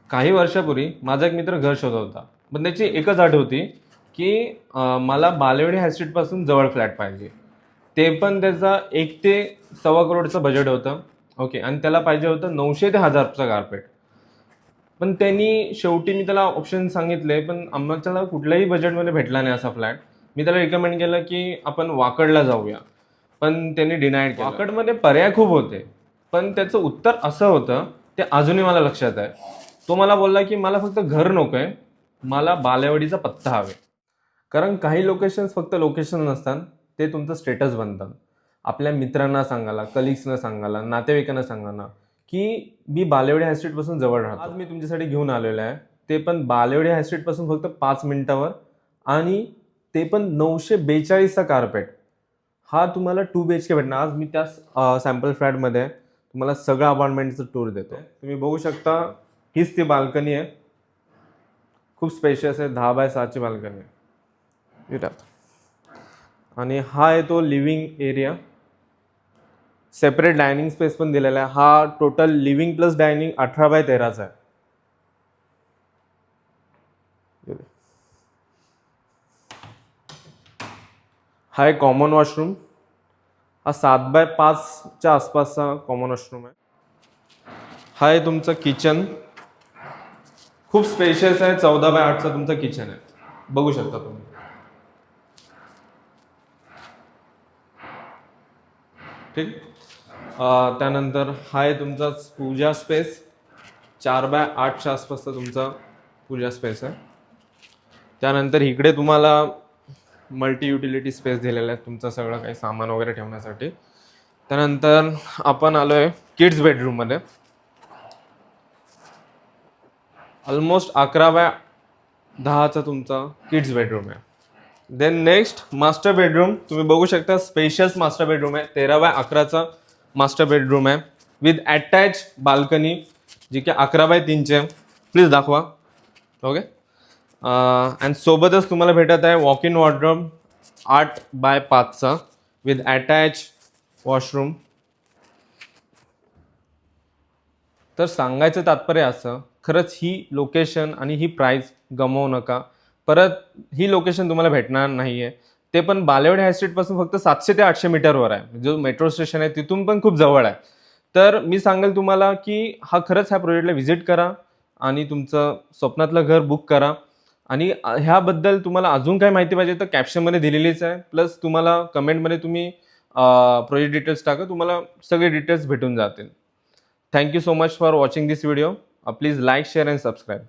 काही वर्षापूर्वी माझा एक मित्र घर शोधत होता, पण त्याची एकच अट होती की मला बालेवाडी हायस्ट्रीटपासून जवळ फ्लॅट पाहिजे. ते पण त्याचा 1 ते सव्वा करोडचं बजेट होतं. ओके. आणि त्याला पाहिजे होतं 900 ते 1000चं कार्पेट. पण त्यांनी शेवटी मी त्याला ऑप्शन सांगितले, पण आम्हाला कुठल्याही बजेटमध्ये भेटला नाही असा फ्लॅट. मी त्याला रिकमेंड केलं की आपण वाकडला जाऊया, पण त्यांनी डिनाईड केलं. वाकडमध्ये पर्याय खूप होते, पण त्याचं उत्तर असं होतं, ते अजूनही मला लक्षात आहे. तो मला बोलला की मला फक्त घर नको आहे, मला बालेवाडीचा पत्ता हवे. कारण काही लोकेशन्स फक्त लोकेशन नसतात, ते तुमचं स्टेटस बनतात. आपल्या मित्रांना सांगायला, कलिग्सना सांगायला, नातेवाईकांना सांगायला की मी बालेवाडी हायस्ट्रीटपासून जवळ राहतो. आज मी तुमच्यासाठी घेऊन आलेलो आहे, ते पण बालेवाडी हायस्ट्रीटपासून फक्त 5 मिनिटावर, आणि ते पण 942चा कार्पेट. हा तुम्हाला 2 BHK भेटणार. आज मी त्या सॅम्पल फ्लॅटमध्ये तुम्हाला सगळं अपार्टमेंटचं टूर देतो. तुम्ही बघू शकता, हीच ती बाल्कनी आहे. खूप स्पेशियस आहे, 10 बाय 6ची बाल्कनी आहे इथं. आणि हा आहे तो living area. Separate dining space पण दिलेला आहे. हा total living plus dining 18 by 13चा आहे. हा एक कॉमन वॉशरूम. हा 7 बाय 5च्या आसपासचा कॉमन वॉशरूम आहे. हा आहे तुमचं किचन. खूप स्पेशियस आहे. 14 बाय 8चा तुमचं किचन आहे, बघू शकता तुम्ही. ठीक. त्यानंतर हा आहे तुमचा पूजा स्पेस. 4 बाय 8च्या आसपासचा तुमचा पूजा स्पेस आहे. त्यानंतर इकडे तुम्हाला मल्टी युटिलिटी स्पेस दिलेला आहे, तुमचं सगळं काही सामान वगैरे ठेवण्यासाठी. त्यानंतर आपण आलोय किड्स बेडरूममध्ये. ऑलमोस्ट 11 बाय 10चा तुमचा किड्स बेडरूम आहे. Then next master bedroom. तुम्ही बघू शकता, स्पेशियस मास्टर बेडरूम आहे. 13 बाय 11चा मास्टर बेडरूम आहे, विथ अटॅच बाल्कनी, जी की 11 बाय 3ची आहे. प्लीज दाखवा. ओके. अँड सोबतच तुम्हाला भेटत आहे वॉक इन वॉर्डरोब 8 बाय 5चा, विथ अटॅच वॉशरूम. तर सांगायचं तात्पर्य असं, खरंच ही लोकेशन आणि ही प्राईस गमावू नका. परत ही लोकेशन तुम्हाला भेटणार नाही आहे, ते पण बालेवाडी हायस्ट्रीटपासून फक्त 700 ते 800 मीटरवर आहे. जो मेट्रो स्टेशन आहे तिथून पण खूप जवळ आहे. तर मी सांगेल तुम्हाला की खरंच ह्या प्रोजेक्टला व्हिजिट करा आणि तुमचं स्वप्नातलं घर बुक करा. आणि ह्याबद्दल तुम्हाला अजून काय माहिती पाहिजे तर कॅप्शनमध्ये दिलेलीच आहे. प्लस तुम्हाला कमेंटमध्ये तुम्ही प्रोजेक्ट डिटेल्स टाका, तुम्हाला सगळे डिटेल्स भेटून जातील. Thank you so much for watching this video. Please like, share and subscribe.